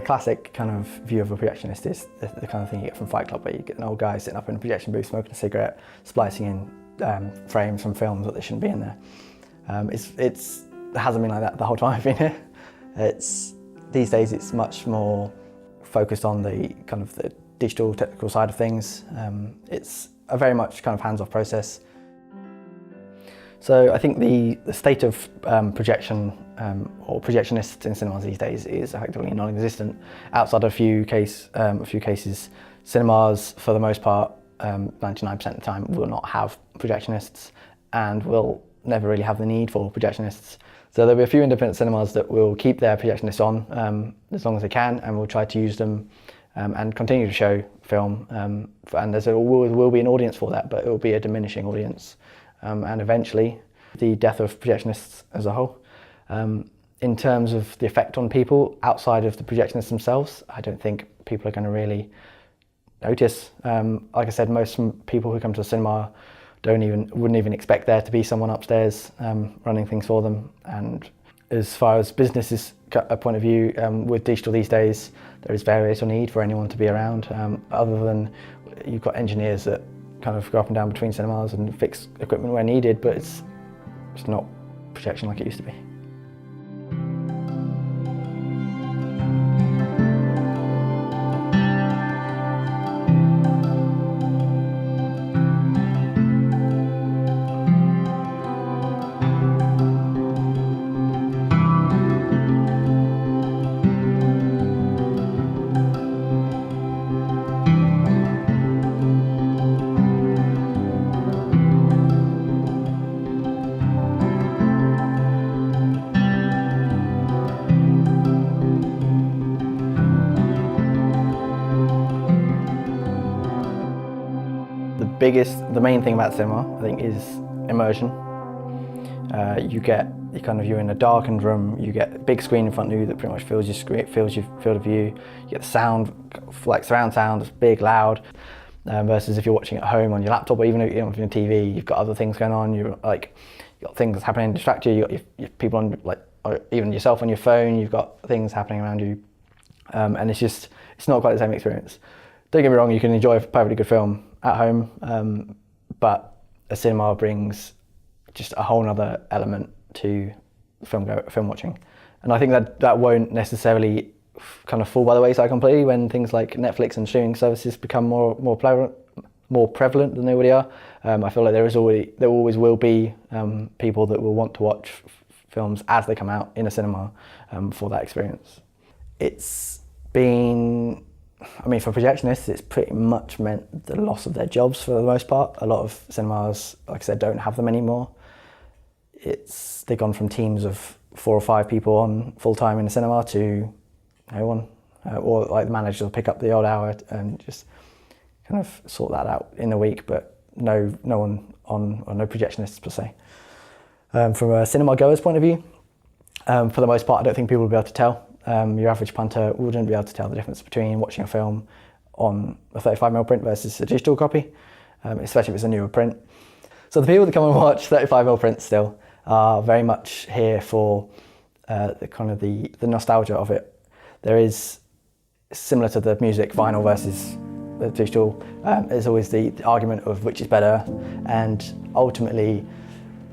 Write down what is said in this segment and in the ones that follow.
classic kind of view of a projectionist is the kind of thing you get from Fight Club, where you get an old guy sitting up in a projection booth smoking a cigarette, splicing in frames from films that they shouldn't be in there. It hasn't been like that the whole time I've been here. These days it's much more focused on the kind of the digital technical side of things. It's a very much kind of hands-off process. So I think the state of projection or projectionists in cinemas these days is effectively non-existent. Outside of a few cases, cinemas for the most part, 99% of the time, will not have projectionists and will never really have the need for projectionists. So there'll be a few independent cinemas that will keep their projectionists on as long as they can, and will try to use them and continue to show film. And there always will be an audience for that, but it will be a diminishing audience. And eventually, the death of projectionists as a whole. In terms of the effect on people outside of the projectionists themselves, I don't think people are going to really notice. Like I said, most people who come to the cinema wouldn't even expect there to be someone upstairs running things for them. And as far as business is a point of view, with digital these days, there is very little need for anyone to be around, other than you've got engineers that kind of go up and down between cinemas and fix equipment where needed, but it's not projection like it used to be. The main thing about cinema, I think, is immersion. You're in a darkened room, you get a big screen in front of you that pretty much fills your field of view. You get the sound, like surround sound, it's big, loud, versus if you're watching at home on your laptop or even on your TV, you've got other things going on. You've got things happening to distract you. You've got your people on, or even yourself on your phone. You've got things happening around you, and it's not quite the same experience. Don't get me wrong, you can enjoy a perfectly good film at home, but a cinema brings just a whole other element to film watching. And I think that won't necessarily kind of fall by the wayside completely when things like Netflix and streaming services become more prevalent than they already are. I feel like there always will be people that will want to watch films as they come out in a cinema for that experience. It's been, for projectionists, it's pretty much meant the loss of their jobs for the most part. A lot of cinemas, like I said, don't have them anymore. They've gone from teams of 4 or 5 people on full-time in a cinema to no one. Or like the managers will pick up the odd hour and just kind of sort that out in a week, but no one on, or no projectionists per se. From a cinema goer's point of view, for the most part, I don't think people will be able to tell. Your average punter wouldn't be able to tell the difference between watching a film on a 35mm print versus a digital copy, especially if it's a newer print. So the people that come and watch 35mm prints still are very much here for the nostalgia of it. There is, similar to the music, vinyl versus the digital, there's always the argument of which is better, and ultimately,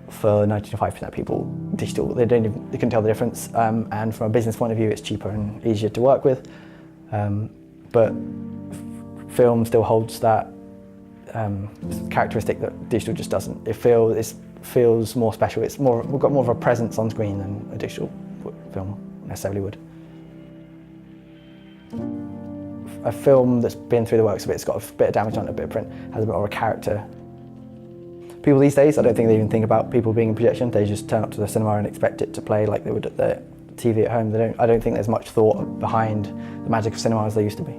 for 95% of people, digital, they can tell the difference, and from a business point of view, it's cheaper and easier to work with. But film still holds that characteristic that digital just doesn't. It feels more special. We've got more of a presence on screen than a digital film necessarily would. A film that's been through the works of it's got a bit of damage on it, a bit of print, has a bit more of a character. People these days, I don't think they even think about people being in projection. They just turn up to the cinema and expect it to play like they would at the TV at home. I don't think there's much thought behind the magic of cinema as there used to be.